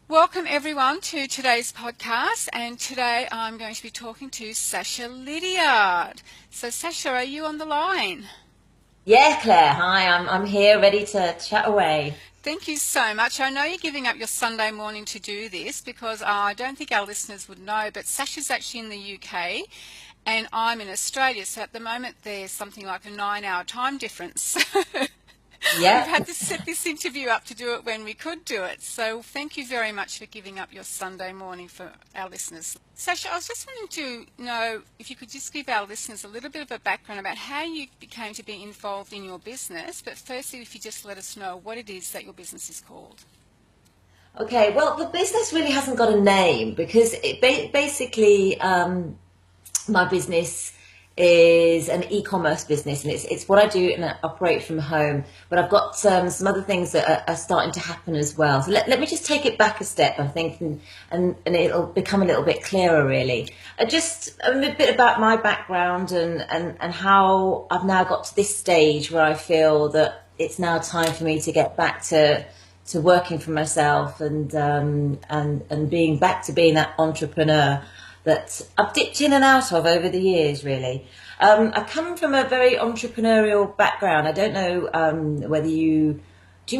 Welcome everyone to today's podcast, and today I'm going to be talking to Sasha Lydiard. So Sasha, are you on the line? Yeah, Claire. Hi, I'm here, ready to chat away. Thank you so much. I know you're giving up your Sunday morning to do this because I don't think our listeners would know, but Sasha's actually in the UK and I'm in Australia. So at the moment there's something like a 9-hour time difference. We've Yeah. had to set this interview up to do it when we could do it. So thank you very much for giving up your Sunday morning for our listeners. Sasha, I was just wanting to know if you could just give our listeners a little bit of a background about how you became to be involved in your business. But firstly, if you just let us know what it is that your business is called. Okay. Well, the business really hasn't got a name because basically my business is an e-commerce business, and it's what I do and I operate from home. But I've got some other things that are starting to happen as well. So let me just take it back a step, I think, and it'll become a little bit clearer, really. Just a bit about my background and how I've now got to this stage where I feel that it's now time for me to get back to working for myself and being back to being that entrepreneur that I've dipped in and out of over the years, really. I come from a very entrepreneurial background. I don't know whether do you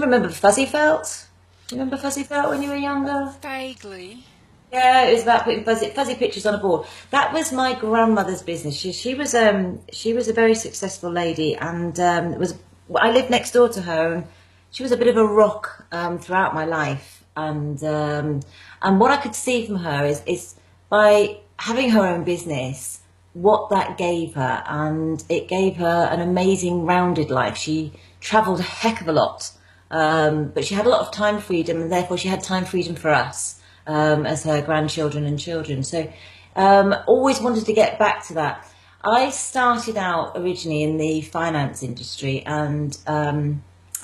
remember Fuzzy Felt? Do you remember Fuzzy Felt when you were younger? Vaguely. Yeah, it was about putting fuzzy pictures on a board. That was my grandmother's business. She was a very successful lady, and I lived next door to her, and she was a bit of a rock throughout my life. And what I could see from her is by having her own business, what that gave her, and it gave her an amazing rounded life. She travelled a heck of a lot, but she had a lot of time freedom, and therefore she had time freedom for us as her grandchildren and children. So always wanted to get back to that. I started out originally in the finance industry and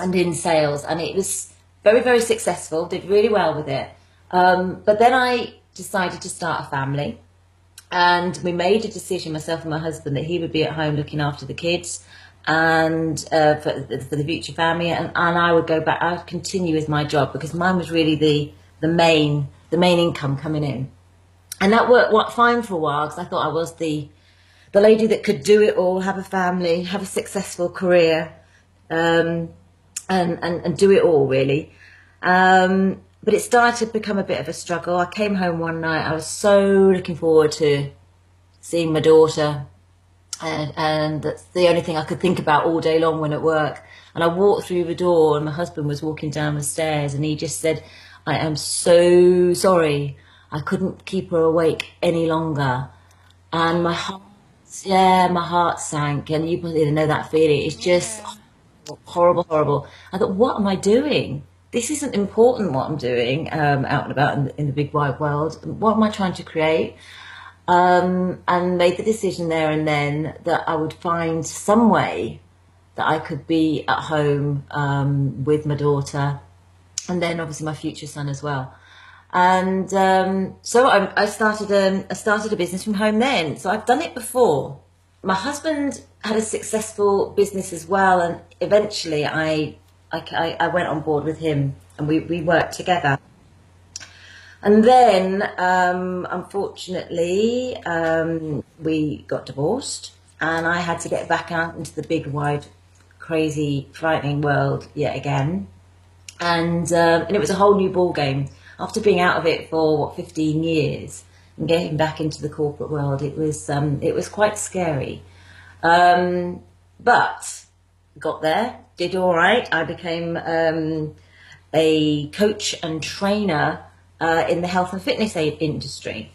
in sales, and it was very successful. Did really well with it. But then I decided to start a family, and we made a decision, myself and my husband, that he would be at home looking after the kids and for the future family, and I would go back. I'd continue with my job because mine was really the main income coming in, and that worked fine for a while because I thought I was the lady that could do it all, have a family, have a successful career, um, and do it all really. But it started to become a bit of a struggle. I came home one night. I was so looking forward to seeing my daughter, and that's the only thing I could think about all day long when at work. And I walked through the door, and my husband was walking down the stairs, and he just said, "I am so sorry. I couldn't keep her awake any longer." And my heart sank, and you probably know that feeling. It's just Yeah. horrible. I thought, what am I doing? This isn't important what I'm doing out and about in the big wide world. What am I trying to create? And made the decision there and then that I would find some way that I could be at home with my daughter, and then obviously my future son as well. And so I started a business from home then. So I've done it before. My husband had a successful business as well, and eventually I went on board with him, and we worked together. And then, unfortunately, we got divorced, and I had to get back out into the big, wide, crazy, frightening world yet again. And it was a whole new ball game. After being out of it for 15 years and getting back into the corporate world, it was quite scary. But got there, did all right. I became a coach and trainer in the health and fitness aid industry.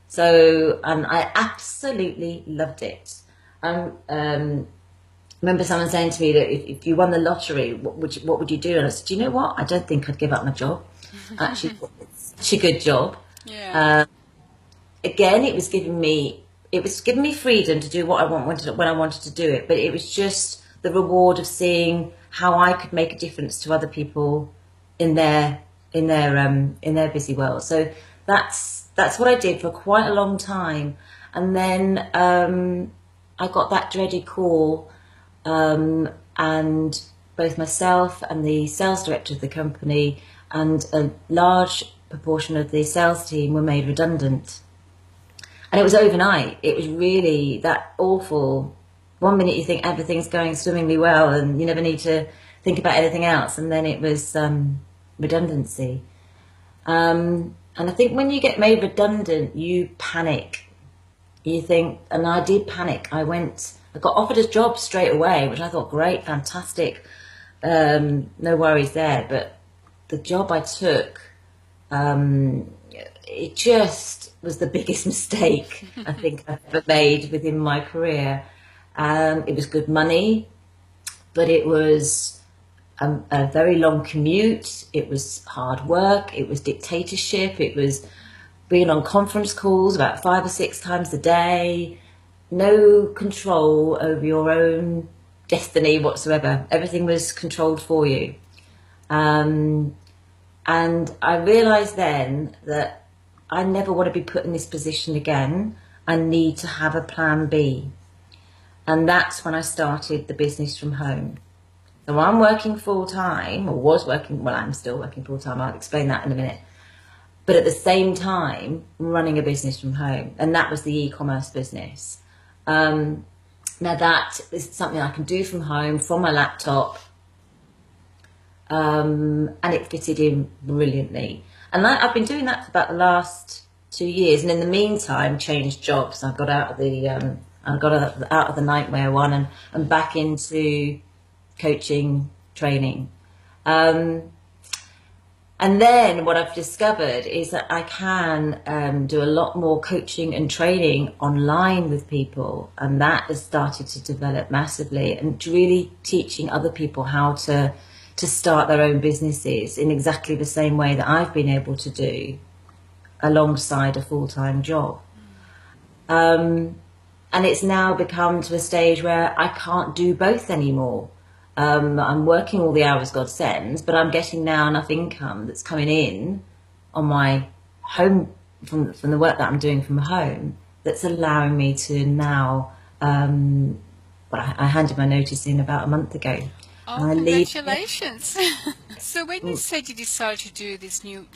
So, and I absolutely loved it. I remember someone saying to me that if you won the lottery, what would you do? And I said, do you know what? I don't think I'd give up my job. Actually, it's such a good job. Yeah. Uh, Again, it was giving me freedom to do what I wanted when I wanted to do it. But it was just the reward of seeing how I could make a difference to other people in their busy world. So that's what I did for quite a long time, and then I got that dreaded call, and both myself and the sales director of the company and a large proportion of the sales team were made redundant. And it was overnight. It was really that awful. One minute you think everything's going swimmingly well and you never need to think about anything else. And then it was redundancy. And I think when you get made redundant, you panic. You think, and I did panic. I got offered a job straight away, which I thought, great, fantastic. No worries there. But the job I took, it just was the biggest mistake I think I've ever made within my career. It was good money, but it was a very long commute. It was hard work. It was dictatorship. It was being on conference calls about 5 or 6 times a day. No control over your own destiny whatsoever. Everything was controlled for you. And I realised then that I never want to be put in this position again. I need to have a plan B. And that's when I started the business from home. So I'm working full time, or was working, well, I'm still working full time. I'll explain that in a minute. But at the same time, running a business from home. And that was the e-commerce business. Now that is something I can do from home, from my laptop. And it fitted in brilliantly. And I've been doing that for about the last 2 years. And in the meantime, changed jobs. I got out of the nightmare one and back into coaching, training. And then what I've discovered is that I can do a lot more coaching and training online with people. And that has started to develop massively, and really teaching other people how to start their own businesses in exactly the same way that I've been able to do alongside a full-time job. And it's now become to a stage where I can't do both anymore. I'm working all the hours God sends, but I'm getting now enough income that's coming in on my home from the work that I'm doing from home that's allowing me to now, I handed my notice in about a month ago. Oh, congratulations. So when you said you decided to do this new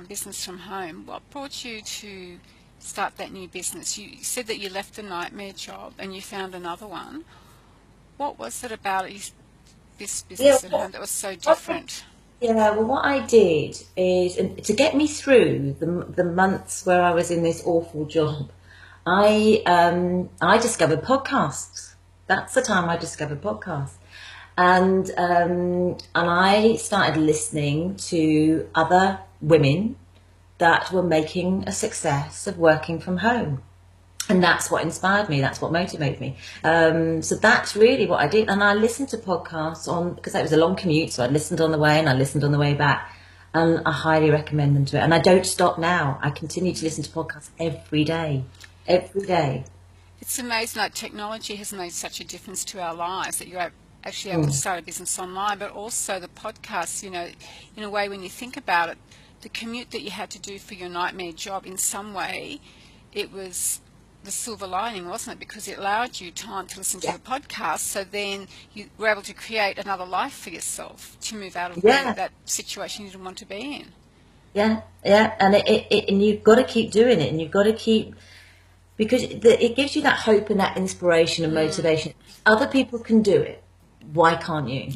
business from home, what brought you to start that new business? You said that you left the nightmare job and you found another one. What was it about this business at home that was so different? What I did is, to get me through the months where I was in this awful job, I discovered podcasts. That's the time I discovered podcasts. And I started listening to other women that were making a success of working from home. And that's what inspired me. That's what motivated me. So that's really what I did. And I listened to podcasts because it was a long commute. So I listened on the way and I listened on the way back. And I highly recommend them to it. And I don't stop now. I continue to listen to podcasts every day. Every day. It's amazing, like technology has made such a difference to our lives that you're actually able to start a business online, but also the podcasts, in a way, when you think about it, the commute that you had to do for your nightmare job, in some way, it was the silver lining, wasn't it? Because it allowed you time to listen to the podcast, so then you were able to create another life for yourself to move out of that situation you didn't want to be in. Yeah, and and you've got to keep doing it, and you've got to keep, because it gives you that hope and that inspiration and motivation. Other people can do it. Why can't you?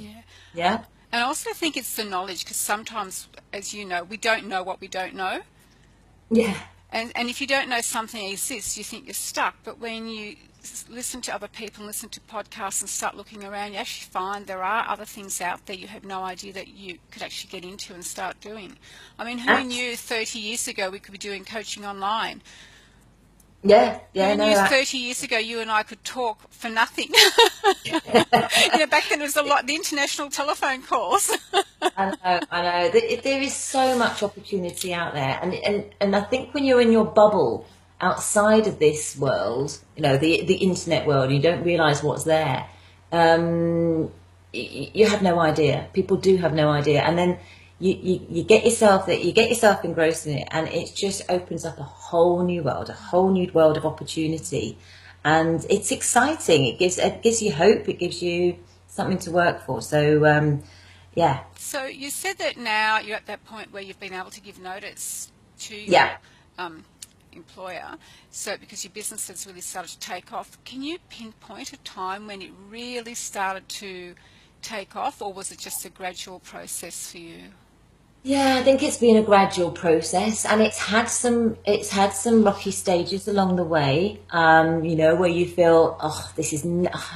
Yeah. And I also think it's the knowledge, because sometimes, as you know, we don't know what we don't know. Yeah. And if you don't know something exists, you think you're stuck. But when you listen to other people and listen to podcasts and start looking around, you actually find there are other things out there you have no idea that you could actually get into and start doing. I mean, who knew 30 years ago we could be doing coaching online? Yeah. Who knew 30 years ago you and I could talk for nothing? Back then it was the international telephone calls. I know. There is so much opportunity out there, and I think when you're in your bubble outside of this world, the internet world, you don't realise what's there. You have no idea. People do have no idea, and then you get yourself engrossed in it, and it just opens up a whole new world of opportunity, and it's exciting. It gives you hope. It gives you something to work for. So. Yeah. So you said that now you're at that point where you've been able to give notice to your Yeah. um, employer. So because your business has really started to take off, can you pinpoint a time when it really started to take off, or was it just a gradual process for you? Yeah, I think it's been a gradual process, and it's had some rocky stages along the way. Where you feel, oh,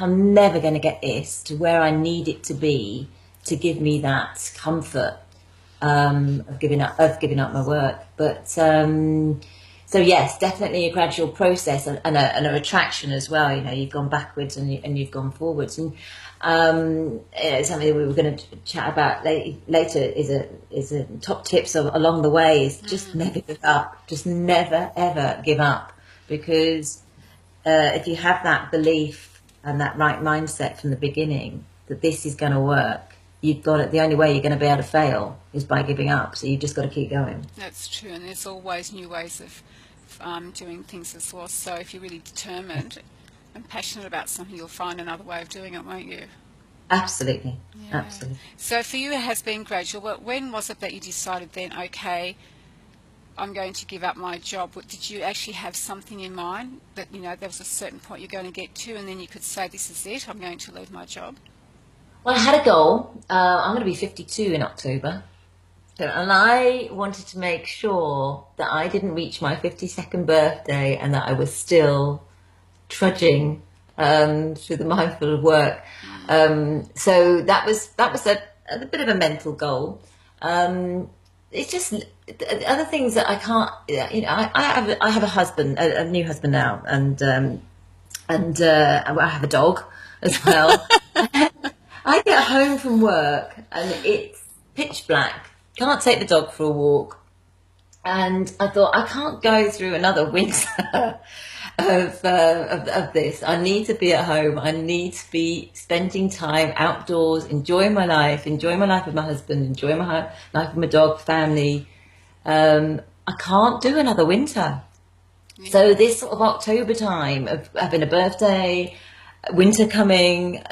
I'm never going to get this to where I need it to be to give me that comfort of giving up my work. But so yes, definitely a gradual process, and a retraction as well. You've gone backwards and you've gone forwards, and something we were going to chat about later is a top tips along the way is just never give up, just never ever give up, because if you have that belief and that right mindset from the beginning that this is going to work, you've got it. The only way you're going to be able to fail is by giving up. So you've just got to keep going. That's true, and there's always new ways of doing things as well. So if you're really determined and passionate about something, you'll find another way of doing it, won't you? Absolutely, Yeah. absolutely. So for you, it has been gradual. But when was it that you decided then, okay, I'm going to give up my job? Did you actually have something in mind that, there was a certain point you're going to get to, and then you could say, this is it, I'm going to leave my job? Well, I had a goal. I'm going to be 52 in October. And I wanted to make sure that I didn't reach my 52nd birthday and that I was still trudging through the mindful of work. So that was a bit of a mental goal. It's just other things that I can't. I have a husband, a new husband now, and I have a dog as well. I get home from work and it's pitch black. Can't take the dog for a walk. And I thought, I can't go through another winter of this. I need to be at home. I need to be spending time outdoors, enjoying my life with my husband, enjoying my life with my dog, family. I can't do another winter. Yeah. So this sort of October time of having a birthday, winter coming,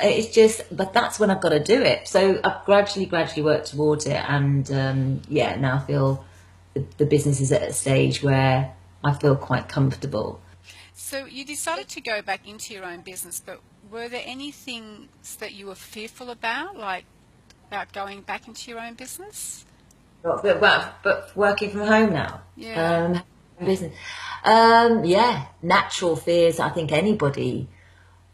but that's when I've got to do it. So I've gradually worked towards it, and now I feel the business is at a stage where I feel quite comfortable. So you decided to go back into your own business, but were there any things that you were fearful about, like about going back into your own business? But working from home now, Yeah. business, natural fears I think anybody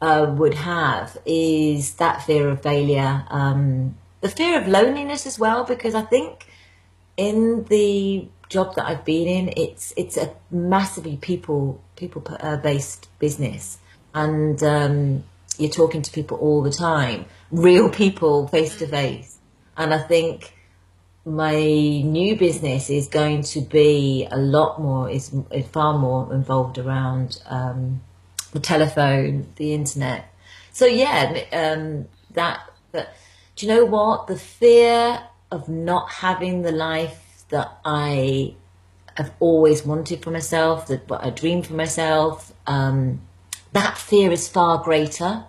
would have is that fear of failure, the fear of loneliness as well, because I think in the job that I've been in, it's a massively people based business, and you're talking to people all the time, real people face to face, and I think my new business is going to be is far more involved around the telephone, the internet. So but do you know what? The fear of not having the life that I have always wanted for myself, that what I dreamed for myself, that fear is far greater.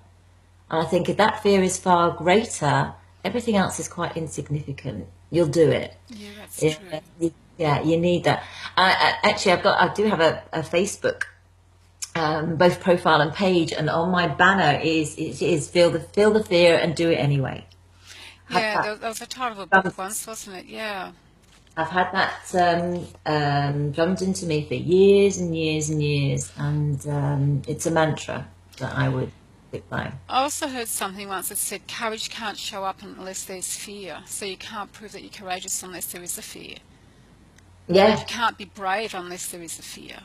And I think if that fear is far greater, everything else is quite insignificant. You'll do it. Yeah, that's true. You need that. I do have a Facebook, both profile and page, and on my banner is feel the fear and do it anyway. Yeah, that was the title of a book once, wasn't it? Yeah. I've had that drummed into me for years and years and years, and it's a mantra that I would stick by. I also heard something once that said courage can't show up unless there's fear. So you can't prove that you're courageous unless there is a fear. Yeah. You can't be brave unless there is a fear.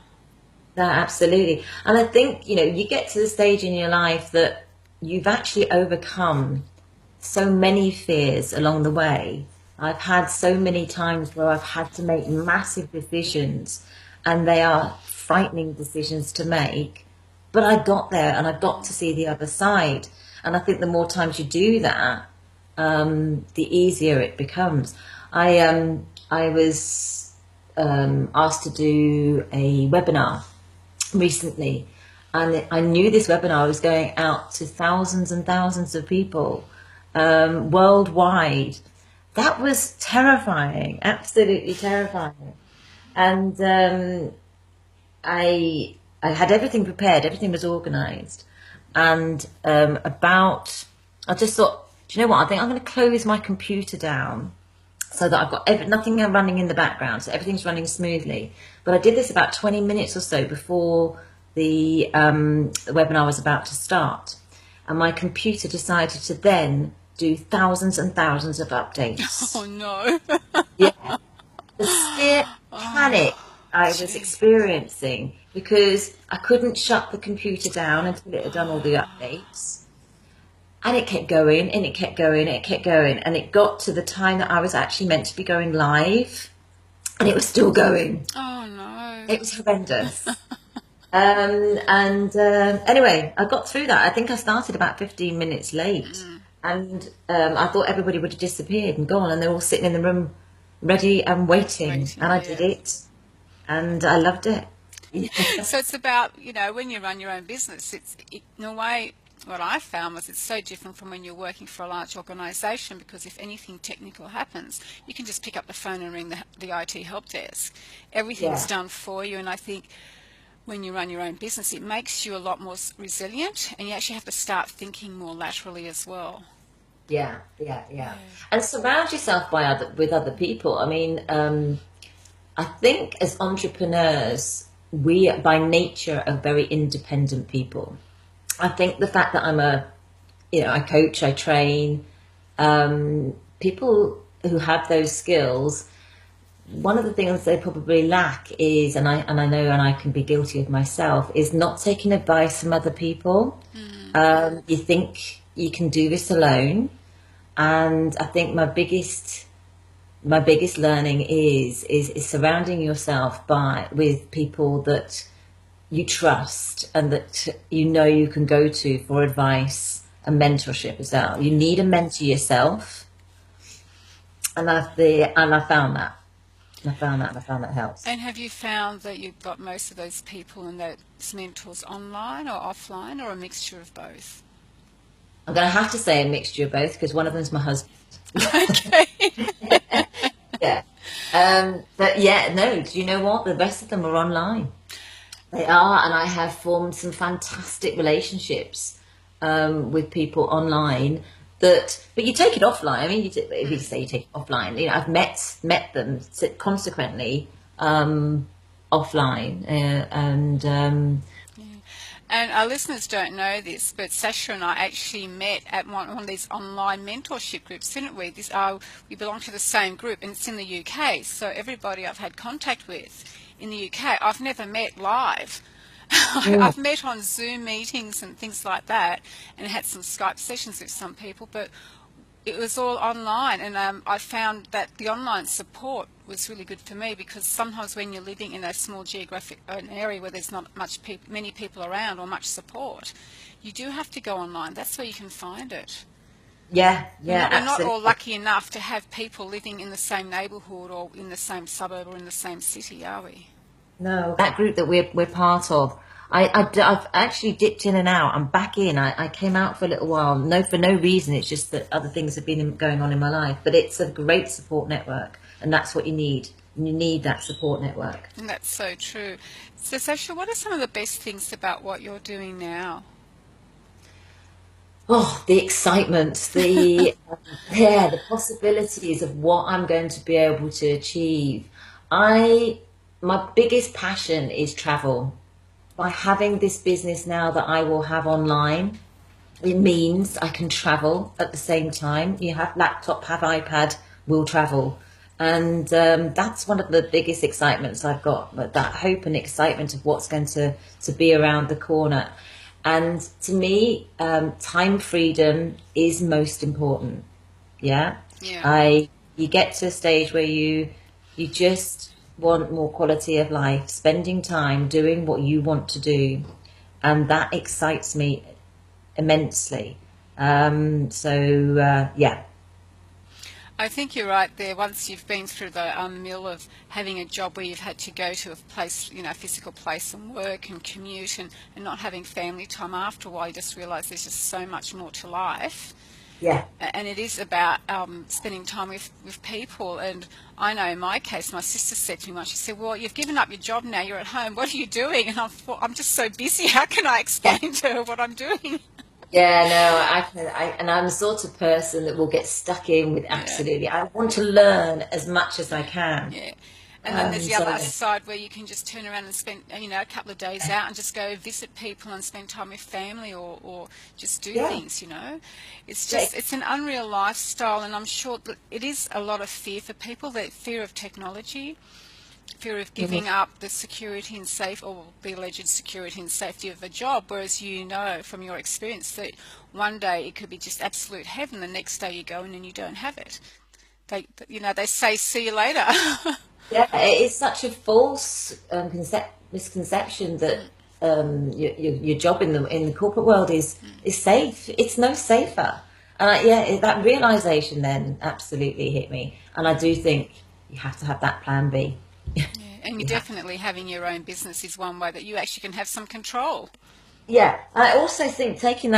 No, absolutely. And I think, you get to the stage in your life that you've actually overcome so many fears along the way. I've had so many times where I've had to make massive decisions, and they are frightening decisions to make, but I got there and I got to see the other side. And I think the more times you do that, the easier it becomes. I was asked to do a webinar recently, and I knew this webinar was going out to thousands and thousands of people worldwide. That was terrifying, absolutely terrifying. And I had everything prepared, everything was organised, and I just thought, do you know what? I think I'm going to close my computer down so that I've got nothing running in the background, so everything's running smoothly. But I did this about 20 minutes or so before the webinar was about to start, and my computer decided to then do thousands and thousands of updates. Oh no. Yeah, the sheer panic I was experiencing because I couldn't shut the computer down until it had done all the updates. And it kept going, and it kept going, and it kept going. And it got to the time that I was actually meant to be going live, and it was still going. Oh no. It was horrendous. Anyway, I got through that. I think I started about 15 minutes late. And I thought everybody would have disappeared and gone, and they're all sitting in the room ready and waiting. And I did it, and I loved it. So it's about, when you run your own business, in a way, what I found was it's so different from when you're working for a large organisation, because if anything technical happens, you can just pick up the phone and ring the IT help desk. Everything's done for you, and I think when you run your own business, it makes you a lot more resilient, and you actually have to start thinking more laterally as well. Yeah. And surround yourself with other people. I mean, I think as entrepreneurs, we by nature are very independent people. I think the fact that I coach, I train, people who have those skills, one of the things they probably lack is, and I know, and I can be guilty of myself, is not taking advice from other people. You think you can do this alone, and I think my biggest learning is surrounding yourself with people that you trust and that you can go to for advice and mentorship as well. You need a mentor yourself, and I found that. I found that helps. And have you found that you've got most of those people and those mentors online or offline, or a mixture of both? I'm going to have to say a mixture of both, because one of them's my husband. Okay. Yeah. But yeah, no, do you know what? The rest of them are online. They are, and I have formed some fantastic relationships with people online. But you take it offline. I mean, if you say you take it offline, I've met them consequently offline, And our listeners don't know this, but Sasha and I actually met at one of these online mentorship groups, didn't we? We belong to the same group, and it's in the UK. So everybody I've had contact with in the UK, I've never met live. I've met on Zoom meetings and things like that, and had some Skype sessions with some people, but it was all online. And I found that the online support was really good for me, because sometimes when you're living in a small geographic area where there's not many people around or much support, you do have to go online. That's where you can find it. Yeah, We're absolutely. not all lucky enough to have people living in the same neighbourhood or in the same suburb or in the same city, are we? No, that group that we're part of, I've actually dipped in and out. I'm back in. I came out for a little while, for no reason. It's just that other things have been going on in my life. But it's a great support network, and that's what you need. You need that support network. And that's so true. So, Sasha, what are some of the best things about what you're doing now? Oh, the excitement, the possibilities of what I'm going to be able to achieve. My biggest passion is travel. By having this business now that I will have online, it means I can travel at the same time. You have laptop, have iPad, will travel. And that's one of the biggest excitements I've got, but that hope and excitement of what's going to be around the corner. And to me, time freedom is most important. Yeah. You get to a stage where you just want more quality of life, spending time doing what you want to do, and that excites me immensely. Yeah. I think you're right there. Once you've been through the mill of having a job where you've had to go to a place, a physical place and work and commute and not having family time, after a while you just realise there's just so much more to life. Yeah. And it is about spending time with people. And I know in my case, my sister said to me once, she said, well, you've given up your job now, you're at home, what are you doing? And I thought, I'm just so busy, how can I explain to her what I'm doing? Yeah, no, and I'm the sort of person that will get stuck in with Yeah. absolutely. I want to learn as much as I can. Yeah. And then there's the other So side where you can just turn around and spend, a couple of days out and just go visit people and spend time with family, or just do yeah, things. It's yeah, just, it's an unreal lifestyle, and I'm sure that it is a lot of fear for people, that fear of technology, fear of mhm, giving up the security and safe, or the alleged security and safety of a job, whereas you know from your experience that one day it could be just absolute heaven, the next day you go in and you don't have it. They say see you later. yeah. It is such a false misconception that your job in the corporate world is safe. It's no safer. And that realization then absolutely hit me. And I do think you have to have that plan B. Yeah, and you You have. definitely having your own business is one way that you actually can have some control. Yeah, I also think taking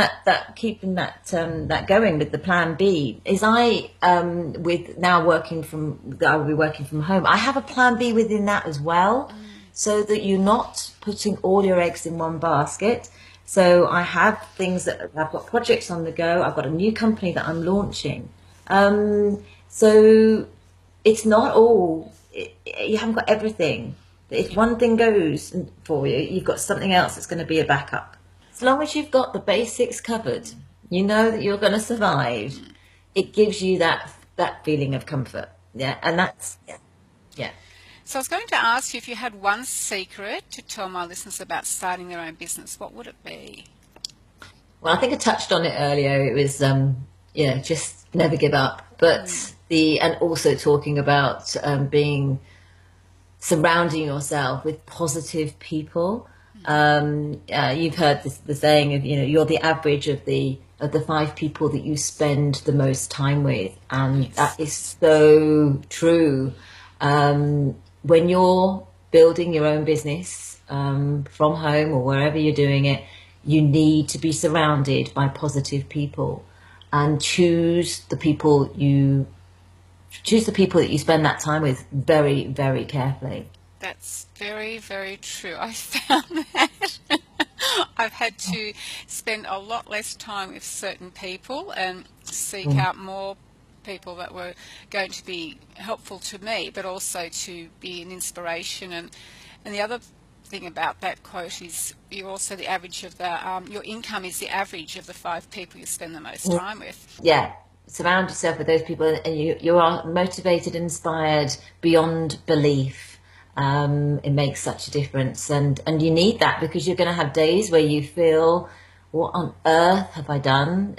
keeping that going with the plan B is with now I will be working from home. I have a plan B within that as well, so that you're not putting all your eggs in one basket. So I have things that I've got projects on the go. I've got a new company that I'm launching. So it's not all, you haven't got everything. If one thing goes for you, you've got something else that's going to be a backup. As long as you've got the basics covered, you know that you're going to survive. It gives you that feeling of comfort. Yeah, and that's yeah. So I was going to ask you, if you had one secret to tell my listeners about starting their own business, what would it be? Well, I think I touched on it earlier. It was just never give up. But and also talking about being surrounding yourself with positive people. You've heard the saying of, you're the average of the five people that you spend the most time with, and Yes. that is so true. When you're building your own business from home or wherever you're doing it, you need to be surrounded by positive people, and choose the people that you spend that time with very, very carefully. That's very, very true. I found that I've had to spend a lot less time with certain people and seek Mm. out more people that were going to be helpful to me, but also to be an inspiration. And the other thing about that quote is, you're also the average of your income is the average of the five people you spend the most time with. Yeah, surround yourself with those people, and you are motivated, inspired beyond belief. It makes such a difference, and you need that, because you're going to have days where you feel, what on earth have I done?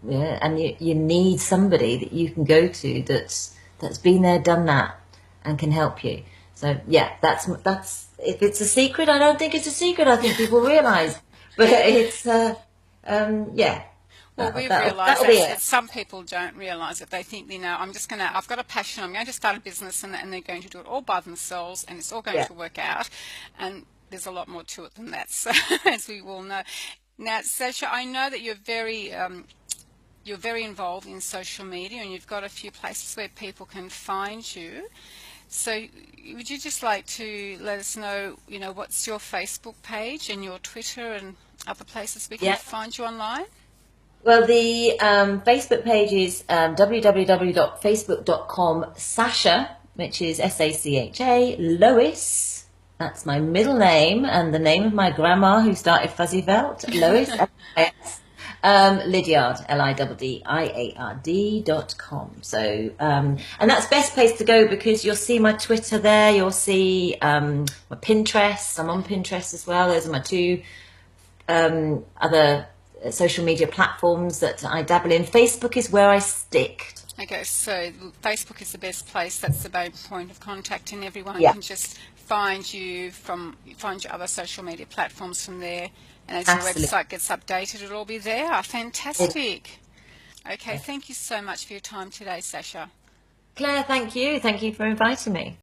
Yeah, and you need somebody that you can go to that's been there, done that, and can help you. So yeah, that's if it's a secret, I don't think it's a secret. I think people realise, but it's yeah. Well, we've realised That'll be that it. some people don't realise it. They think, I've got a passion, I'm going to start a business, and they're going to do it all by themselves, and it's all going Yeah. to work out. And there's a lot more to it than that, so, as we all know. Now, Sasha, I know that you're very involved in social media, and you've got a few places where people can find you. So would you just like to let us know, what's your Facebook page and your Twitter and other places we can Yeah. find you online? Well, the Facebook page is www.facebook.com/Sasha, which is Sacha, Lois. That's my middle name and the name of my grandma who started Fuzzy Felt, Lois. L-I-S, Lydiard, LIDDIARD.com. So, and that's best place to go, because you'll see my Twitter there. You'll see my Pinterest. I'm on Pinterest as well. Those are my two other social media platforms that I dabble in. Facebook is where I stick. Okay, so Facebook is the best place. That's the main point of contact, and everyone Yeah, can just find your other social media platforms from there. And as your absolutely. website gets updated, it'll all be there. Fantastic. Okay, thank you so much for your time today, Sasha. Claire, thank you. Thank you for inviting me.